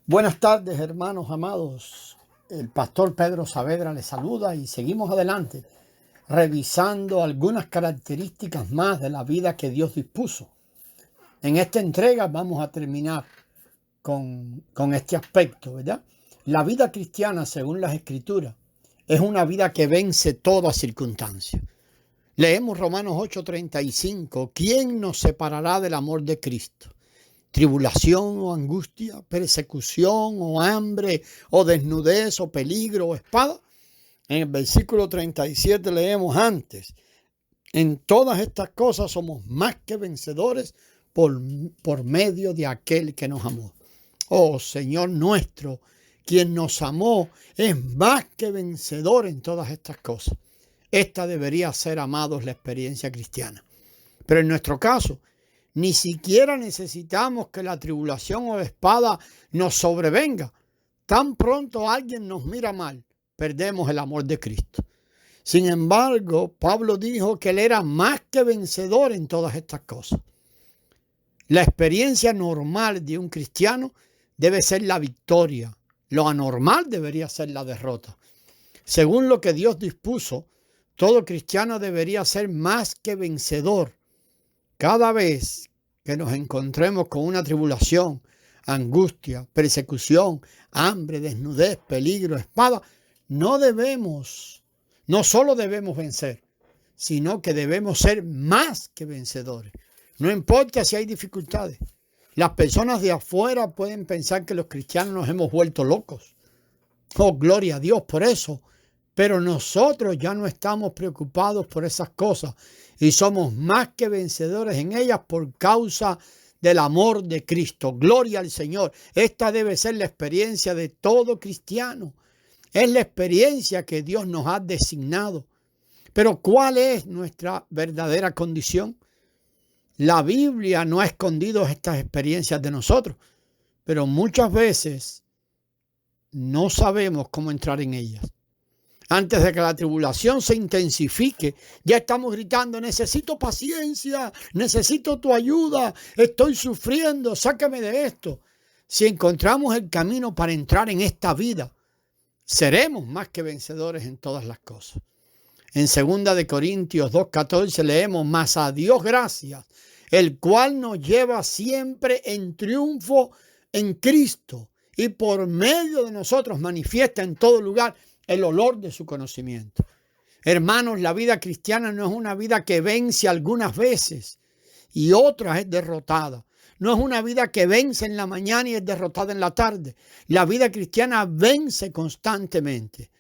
Buenas tardes, hermanos amados. El pastor Pedro Saavedra les saluda y seguimos adelante, revisando algunas características más de la vida que Dios dispuso. En esta entrega vamos a terminar con este aspecto, ¿verdad? La vida cristiana, según las Escrituras, es una vida que vence toda circunstancia. Leemos Romanos 8:35. ¿Quién nos separará del amor de Cristo? Tribulación o angustia, persecución o hambre o desnudez o peligro o espada. En el versículo 37 leemos antes: en todas estas cosas somos más que vencedores por medio de aquel que nos amó. Oh Señor nuestro, quien nos amó es más que vencedor en todas estas cosas. Esta debería ser, amados, la experiencia cristiana. Pero en nuestro caso, ni siquiera necesitamos que la tribulación o espada nos sobrevenga. Tan pronto alguien nos mira mal, perdemos el amor de Cristo. Sin embargo, Pablo dijo que él era más que vencedor en todas estas cosas. La experiencia normal de un cristiano debe ser la victoria. Lo anormal debería ser la derrota. Según lo que Dios dispuso, todo cristiano debería ser más que vencedor. Cada vez que nos encontremos con una tribulación, angustia, persecución, hambre, desnudez, peligro, espada, no solo debemos vencer, sino que debemos ser más que vencedores. No importa si hay dificultades. Las personas de afuera pueden pensar que los cristianos nos hemos vuelto locos. Oh, gloria a Dios por eso. Pero nosotros ya no estamos preocupados por esas cosas y somos más que vencedores en ellas por causa del amor de Cristo. Gloria al Señor. Esta debe ser la experiencia de todo cristiano. Es la experiencia que Dios nos ha designado. Pero ¿cuál es nuestra verdadera condición? La Biblia no ha escondido estas experiencias de nosotros, pero muchas veces no sabemos cómo entrar en ellas. Antes de que la tribulación se intensifique, ya estamos gritando: necesito paciencia, necesito tu ayuda, estoy sufriendo, sácame de esto. Si encontramos el camino para entrar en esta vida, seremos más que vencedores en todas las cosas. En 2 Corintios 2:14 leemos: mas a Dios gracias, el cual nos lleva siempre en triunfo en Cristo y por medio de nosotros manifiesta en todo lugar el olor de su conocimiento. Hermanos, la vida cristiana no es una vida que vence algunas veces y otras es derrotada. No es una vida que vence en la mañana y es derrotada en la tarde. La vida cristiana vence constantemente.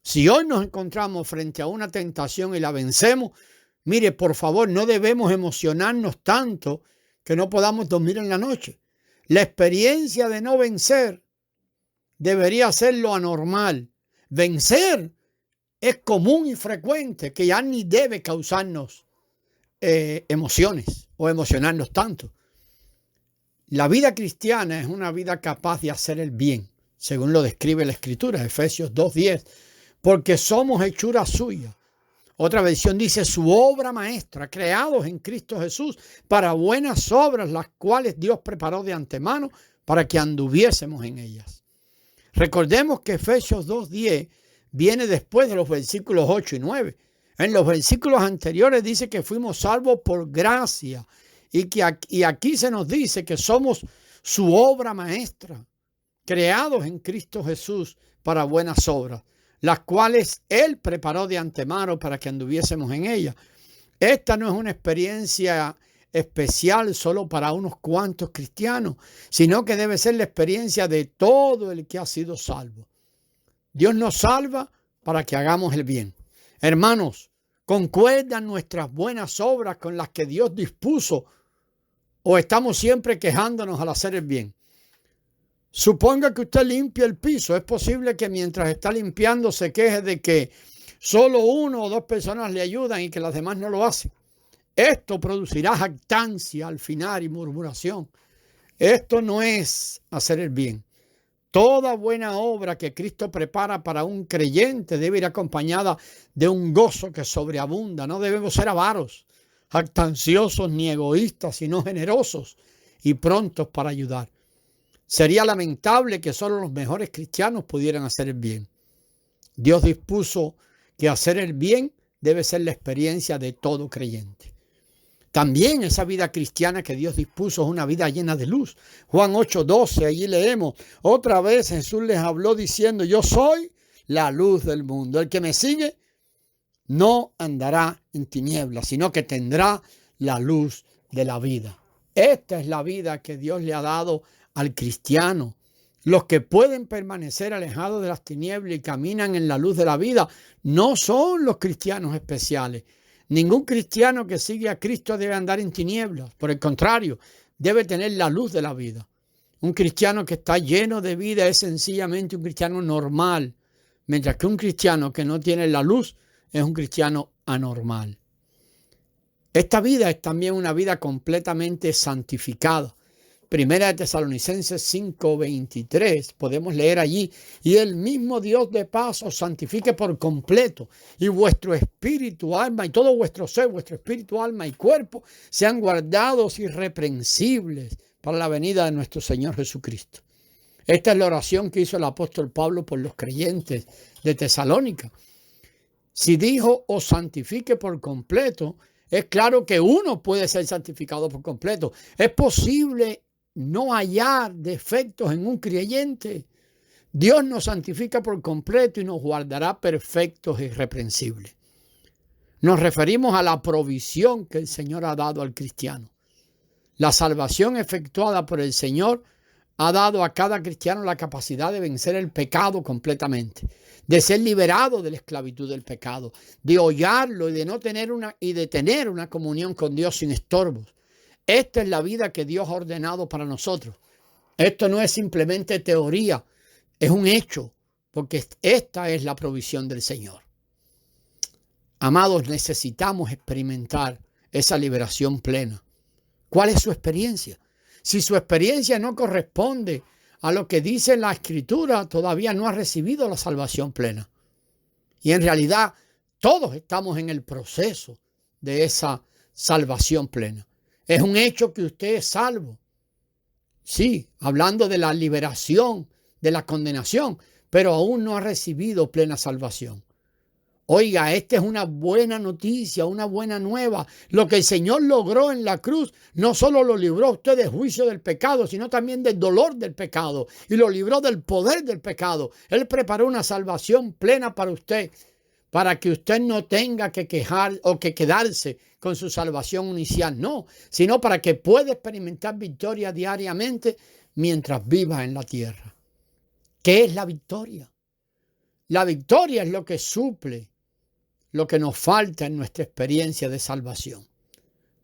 Si hoy nos encontramos frente a una tentación y la vencemos, mire, por favor, no debemos emocionarnos tanto que no podamos dormir en la noche. La experiencia de no vencer debería ser lo anormal. Vencer es común y frecuente, que ya ni debe causarnos emociones o emocionarnos tanto. La vida cristiana es una vida capaz de hacer el bien, según lo describe la Escritura, Efesios 2:10, porque somos hechura suya. Otra versión dice: su obra maestra, creados en Cristo Jesús para buenas obras, las cuales Dios preparó de antemano para que anduviésemos en ellas. Recordemos que Efesios 2:10 viene después de los versículos 8 y 9. En los versículos anteriores dice que fuimos salvos por gracia y aquí se nos dice que somos su obra maestra, creados en Cristo Jesús para buenas obras, las cuales Él preparó de antemano para que anduviésemos en ellas. Esta no es una experiencia especial solo para unos cuantos cristianos, sino que debe ser la experiencia de todo el que ha sido salvo. Dios nos salva para que hagamos el bien. Hermanos, ¿concuerdan nuestras buenas obras con las que Dios dispuso o estamos siempre quejándonos al hacer el bien? Suponga que usted limpia el piso. Es posible que mientras está limpiando se queje de que solo 1 o 2 personas le ayudan y que las demás no lo hacen. Esto producirá jactancia al final y murmuración. Esto no es hacer el bien. Toda buena obra que Cristo prepara para un creyente debe ir acompañada de un gozo que sobreabunda. No debemos ser avaros, jactanciosos ni egoístas, sino generosos y prontos para ayudar. Sería lamentable que solo los mejores cristianos pudieran hacer el bien. Dios dispuso que hacer el bien debe ser la experiencia de todo creyente. También esa vida cristiana que Dios dispuso es una vida llena de luz. Juan 8:12, allí leemos, otra vez Jesús les habló diciendo, yo soy la luz del mundo. El que me sigue no andará en tinieblas, sino que tendrá la luz de la vida. Esta es la vida que Dios le ha dado al cristiano. Los que pueden permanecer alejados de las tinieblas y caminan en la luz de la vida no son los cristianos especiales. Ningún cristiano que sigue a Cristo debe andar en tinieblas. Por el contrario, debe tener la luz de la vida. Un cristiano que está lleno de vida es sencillamente un cristiano normal, mientras que un cristiano que no tiene la luz es un cristiano anormal. Esta vida es también una vida completamente santificada. Primera de Tesalonicenses 5:23, podemos leer allí, y el mismo Dios de paz os santifique por completo, y vuestro espíritu, alma y todo vuestro ser, vuestro espíritu, alma y cuerpo, sean guardados irreprensibles para la venida de nuestro Señor Jesucristo. Esta es la oración que hizo el apóstol Pablo por los creyentes de Tesalónica. Si dijo os santifique por completo, es claro que uno puede ser santificado por completo. Es posible no hallar defectos en un creyente. Dios nos santifica por completo y nos guardará perfectos e irreprensibles. Nos referimos a la provisión que el Señor ha dado al cristiano. La salvación efectuada por el Señor ha dado a cada cristiano la capacidad de vencer el pecado completamente, de ser liberado de la esclavitud del pecado, de hollarlo y de tener una comunión con Dios sin estorbos. Esta es la vida que Dios ha ordenado para nosotros. Esto no es simplemente teoría, es un hecho, porque esta es la provisión del Señor. Amados, necesitamos experimentar esa liberación plena. ¿Cuál es su experiencia? Si su experiencia no corresponde a lo que dice la Escritura, todavía no ha recibido la salvación plena. Y en realidad, todos estamos en el proceso de esa salvación plena. Es un hecho que usted es salvo. Sí, hablando de la liberación de la condenación, pero aún no ha recibido plena salvación. Oiga, esta es una buena noticia, una buena nueva. Lo que el Señor logró en la cruz, no solo lo libró a usted del juicio del pecado, sino también del dolor del pecado y lo libró del poder del pecado. Él preparó una salvación plena para usted, para que usted no tenga que quejar o que quedarse con su salvación inicial, no, sino para que pueda experimentar victoria diariamente mientras viva en la tierra. ¿Qué es la victoria? La victoria es lo que suple lo que nos falta en nuestra experiencia de salvación.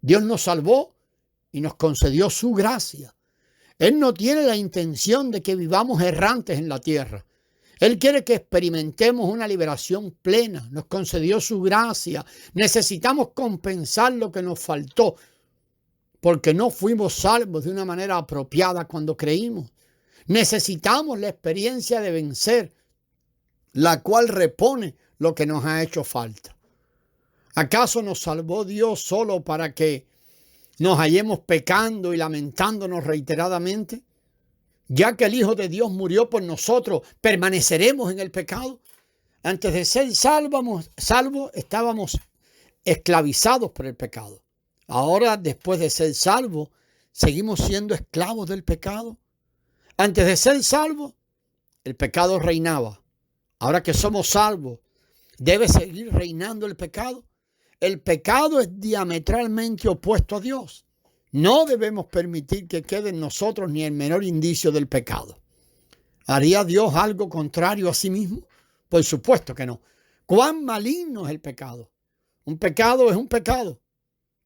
Dios nos salvó y nos concedió su gracia. Él no tiene la intención de que vivamos errantes en la tierra. Él quiere que experimentemos una liberación plena. Nos concedió su gracia. Necesitamos compensar lo que nos faltó porque no fuimos salvos de una manera apropiada cuando creímos. Necesitamos la experiencia de vencer, la cual repone lo que nos ha hecho falta. ¿Acaso nos salvó Dios solo para que nos hallemos pecando y lamentándonos reiteradamente? Ya que el Hijo de Dios murió por nosotros, ¿permaneceremos en el pecado? Antes de ser salvos, estábamos esclavizados por el pecado. Ahora, después de ser salvos, ¿seguimos siendo esclavos del pecado? Antes de ser salvos, el pecado reinaba. Ahora que somos salvos, ¿debe seguir reinando el pecado? El pecado es diametralmente opuesto a Dios. No debemos permitir que quede en nosotros ni el menor indicio del pecado. ¿Haría Dios algo contrario a sí mismo? Por supuesto que no. ¿Cuán maligno es el pecado? Un pecado es un pecado.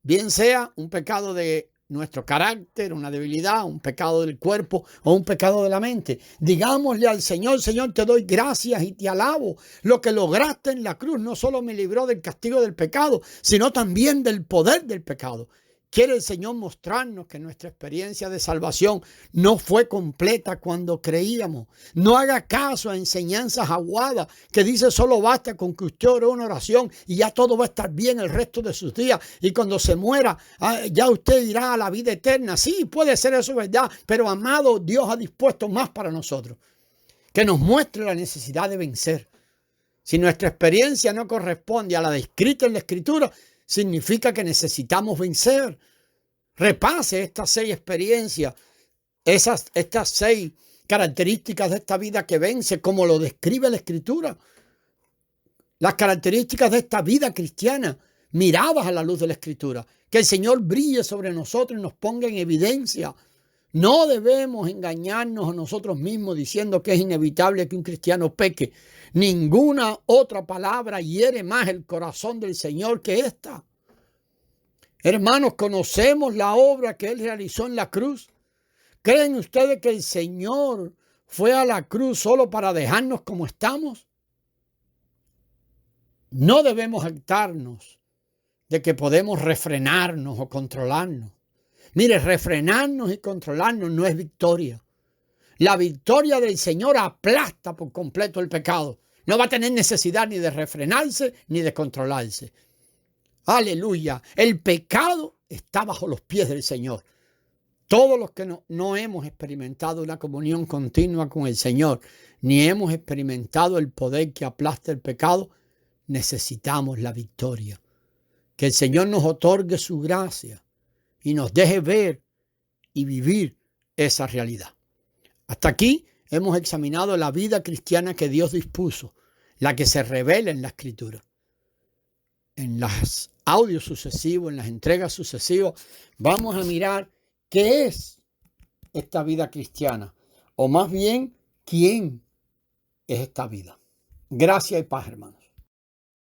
Bien sea un pecado de nuestro carácter, una debilidad, un pecado del cuerpo o un pecado de la mente. Digámosle al Señor, Señor, te doy gracias y te alabo. Lo que lograste en la cruz no solo me libró del castigo del pecado, sino también del poder del pecado. Quiere el Señor mostrarnos que nuestra experiencia de salvación no fue completa cuando creíamos. No haga caso a enseñanzas aguadas que dice solo basta con que usted ore una oración y ya todo va a estar bien el resto de sus días. Y cuando se muera, ya usted irá a la vida eterna. Sí, puede ser eso, ¿verdad? Pero amado, Dios ha dispuesto más para nosotros. Que nos muestre la necesidad de vencer. Si nuestra experiencia no corresponde a la descrita en la Escritura, significa que necesitamos vencer. Repase estas 6 experiencias, estas 6 características de esta vida que vence, como lo describe la Escritura. Las características de esta vida cristiana, miradas a la luz de la Escritura. Que el Señor brille sobre nosotros y nos ponga en evidencia. No debemos engañarnos a nosotros mismos diciendo que es inevitable que un cristiano peque. Ninguna otra palabra hiere más el corazón del Señor que esta. Hermanos, ¿conocemos la obra que Él realizó en la cruz? ¿Creen ustedes que el Señor fue a la cruz solo para dejarnos como estamos? No debemos jactarnos de que podemos refrenarnos o controlarnos. Mire, refrenarnos y controlarnos no es victoria. La victoria del Señor aplasta por completo el pecado. No va a tener necesidad ni de refrenarse ni de controlarse. Aleluya. El pecado está bajo los pies del Señor. Todos los que no hemos experimentado una comunión continua con el Señor, ni hemos experimentado el poder que aplasta el pecado, necesitamos la victoria. Que el Señor nos otorgue su gracia y nos deje ver y vivir esa realidad. Hasta aquí hemos examinado la vida cristiana que Dios dispuso, la que se revela en la Escritura. En los audios sucesivos, en las entregas sucesivas, vamos a mirar qué es esta vida cristiana, o más bien, quién es esta vida. Gracia y paz, hermanos.